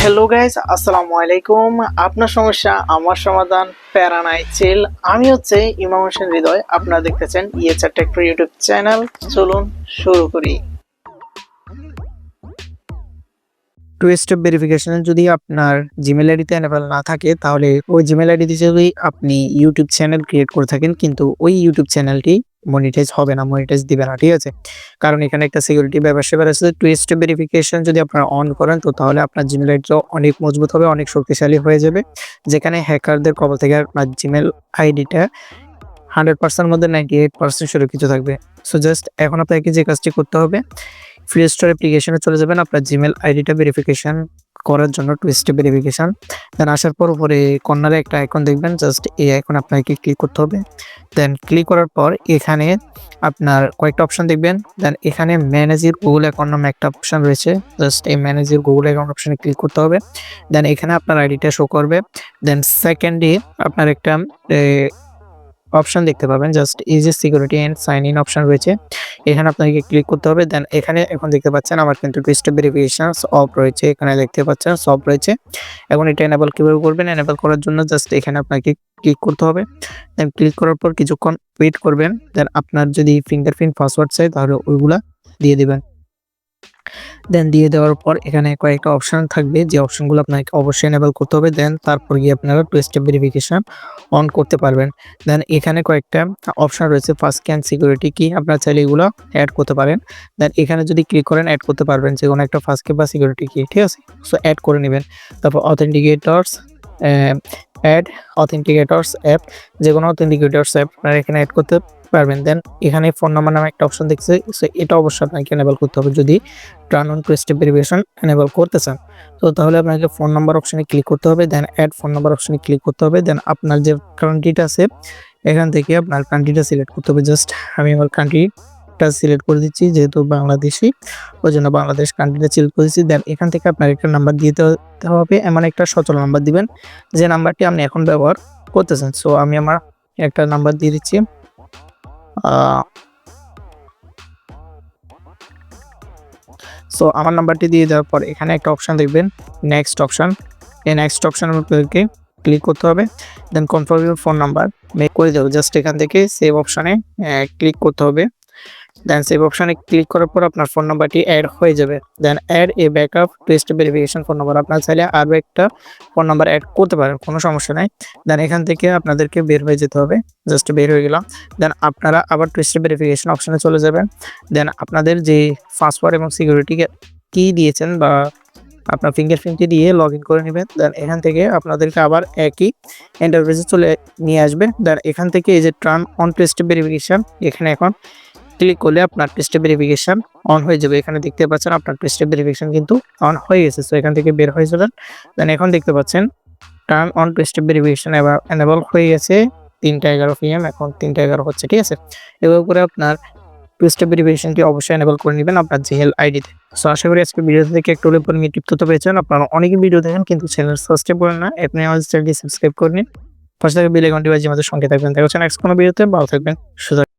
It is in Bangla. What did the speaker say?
হ্যালো গাইস, আসসালামু আলাইকুম। আপনার সমস্যা আমার সমাধান, প্যারা নাই চিল। আমি হচ্ছে ইমাম হোসেন হৃদয়। আপনারা দেখতেছেন ইয়েচার টেক ইউটিউব চ্যানেল। চলুন শুরু করি। টু স্টেপ ভেরিফিকেশন যদি আপনার জিমেল আইডিতে এনেবল না থাকে, তাহলে ওই জিমেল আইডিতে যদি আপনি ইউটিউব চ্যানেল ক্রিয়েট করে থাকেন, কিন্তু ওই ইউটিউব চ্যানেলটি মনিটাইজ হবে না, মনিটাইজ দিবে না, ঠিক আছে? কারণ এখানে একটা সিকিউরিটি ব্যাপার আছে। টু স্টেপ ভেরিফিকেশন যদি আপনারা অন করেন, তো তাহলে আপনার জিমেল আইডিটা অনেক মজবুত হবে, অনেক শক্তিশালী হয়ে যাবে, যেখানে হ্যাকারদের কবল থেকে আপনার জিমেল আইডিটা 100% মধ্যে 98% সুরক্ষিত থাকবে। সো জাস্ট এখন আপনাকে যে কাজটি করতে হবে, প্লে স্টোর অ্যাপ্লিকেশনে চলে যাবেন আপনার জিমেল আইডিটা ভেরিফিকেশন করার জন্য, টু স্টেপ ভেরিফিকেশন। দেন আসার পর উপরে কর্নারে একটা আইকন দেখবেন, জাস্ট এই আইকন আপনাকে ক্লিক করতে হবে। দেন ক্লিক করার পর এখানে আপনার কয়েকটা অপশন দেখবেন। দেন এখানে ম্যানেজ ইউর গুগল অ্যাকাউন্ট নামে একটা অপশন রয়েছে, জাস্ট এই ম্যানেজ ইউর গুগল অ্যাকাউন্ট অপশনে ক্লিক করতে হবে। দেন এখানে আপনার আইডিটা শো করবে। দেন সেকেন্ডে আপনার একটা অপশন দেখতে পাবেন, just easy security and sign in option রয়েছে, এখানে আপনাকে ক্লিক করতে হবে। দেন এখানে এখন দেখতে পাচ্ছেন আমার কিন্তু টু স্টেপ ভেরিফিকেশন অফ রয়েছে, এখানে দেখতে পাচ্ছেন সব রয়েছে। এখন এটা এনেবল কিভাবে করবেন? এনেবল করার জন্য জাস্ট এখানে আপনাকে ক্লিক করতে হবে। দেন ক্লিক করার পর কিছুক্ষণ ওয়েট করবেন। দেন আপনার যদি ফিঙ্গারপ্রিন্ট পাসওয়ার্ড চাই, তাহলে ওইগুলা দিয়ে দিবেন। দেন দিয়ে দেওয়ার পর এখানে কয়েকটা অপশন থাকবে, যে অপশনগুলো আপনাকে অবশ্যই এনেবল করতে হবে। দেন তারপর গিয়ে আপনারা টু স্টেপ ভেরিফিকেশন অন করতে পারবেন। দেন এখানে কয়েকটা অপশন রয়েছে, ফার্স্ট স্ক্যান, সিকিউরিটি কি, আপনারা চাইলে এগুলো অ্যাড করতে পারেন। দেন এখানে যদি ক্লিক করেন অ্যাড করতে পারবেন যে কোনো একটা ফার্স্ট কি বা সিকিউরিটি কি, ঠিক আছে? সো অ্যাড করে নেবেন। তারপর অথেন্টিকেটরস, অ্যাড অথেন্টিকেটরস অ্যাপ, যে কোনো অথেন্টিকেটরস অ্যাপ আপনারা এখানে অ্যাড করতে পারবেন। দেন এখানে ফোন নাম্বার নামে একটা অপশন দেখছে, সো এটা অবশ্যই আপনাকে এনেবল করতে হবে যদি turn on two step verification enable করতে চান। তো তাহলে আপনাকে ফোন নাম্বার অপশনে ক্লিক করতে হবে। দেন অ্যাড ফোন নাম্বার অপশনে ক্লিক করতে হবে। দেন আপনার যে কান্ট্রিটা আছে, এখান থেকে আপনার কান্ট্রিটা সিলেক্ট করতে হবে। জাস্ট আমি আমার কান্ট্রিটা সিলেক্ট করে দিচ্ছি, যেহেতু বাংলাদেশি, ওই জন্য বাংলাদেশ কান্ট্রিটা সিলেক্ট করেছি। দেন এখান থেকে আপনার একটা নাম্বার দিতে হবে, এমন একটা সচল নাম্বার দিবেন যে নাম্বারটি আপনি এখন ব্যবহার করতেছেন। সো আমি আমার একটা নাম্বার দিয়ে দিচ্ছি। সো আমার নাম্বারটি দিয়ে দেওয়ার পর এখানে একটা অপশন দেখবেন, নেক্সট অপশন। এই নেক্সট অপশন আপনাদেরকে ক্লিক করতে হবে। Then confirm your phone number make করে দেবো, জাস্ট এখান থেকে সেভ অপশনে ক্লিক করতে হবে। দেন সেভ অপশনে ক্লিক করার পর আপনার ফোন নাম্বারটি অ্যাড হয়ে যাবে। Then add a backup two step verification phone number, আপনার চাইলে আরও একটা ফোন নাম্বার অ্যাড করতে পারেন, কোনো সমস্যা নাই। দেন এখান থেকে আপনাদেরকে বের হয়ে যেতে হবে, জাস্ট বের হয়ে গেলাম। দেন আপনারা আবার টু স্টেপ ভেরিফিকেশন অপশনে চলে যাবেন। দেন আপনাদের যে পাসওয়ার্ড এবং সিকিউরিটি কি দিয়েছেন বা আপনার ফিঙ্গারপ্রিন্টটি দিয়ে লগ ইন করে নেবেন। দেন এখান থেকে আপনাদেরকে আবার একই ইন্টারফেসে চলে নিয়ে আসবে। দেন এখান থেকে এই যে turn on two step verification, এখানে এখন ক্লিক করলে আপনার টু স্টেপ ভেরিফিকেশন অন হয়ে যাবে। এখানে দেখতে পাচ্ছেন আপনার টু স্টেপ ভেরিফিকেশন কিন্তু অন হয়ে গেছে। সো এখান থেকে বের হয়ে যাবেন। দেন এখন দেখতে পাচ্ছেন turn on two step verification এবার এনেবল হয়ে গেছে 3:11 PM, এখন 3:11 হচ্ছে, ঠিক আছে? এভাবে করে আপনার টু স্টেপ ভেরিফিকেশনটি অবশ্যই এনেবল করে নেবেন আপনার জিমেল আইডিতে। সো আশা করি আজকে ভিডিও থেকে একটু হলেও ইনফরমেটিভ তথ্য পেয়েছেন। আপনারা অনেকে ভিডিও দেখেন কিন্তু চ্যানেল সাবস্ক্রাইব করেন না, আপনি আমাদের চ্যানেলটি সাবস্ক্রাইব করে নিন, পাশে থাকা বেল আইকনটি বাজিয়ে আমাদের সঙ্গে থাকবেন। দেখা হচ্ছে নেক্সট কোনো ভিডিওতে। ভালো থাকবেন, সুস্থ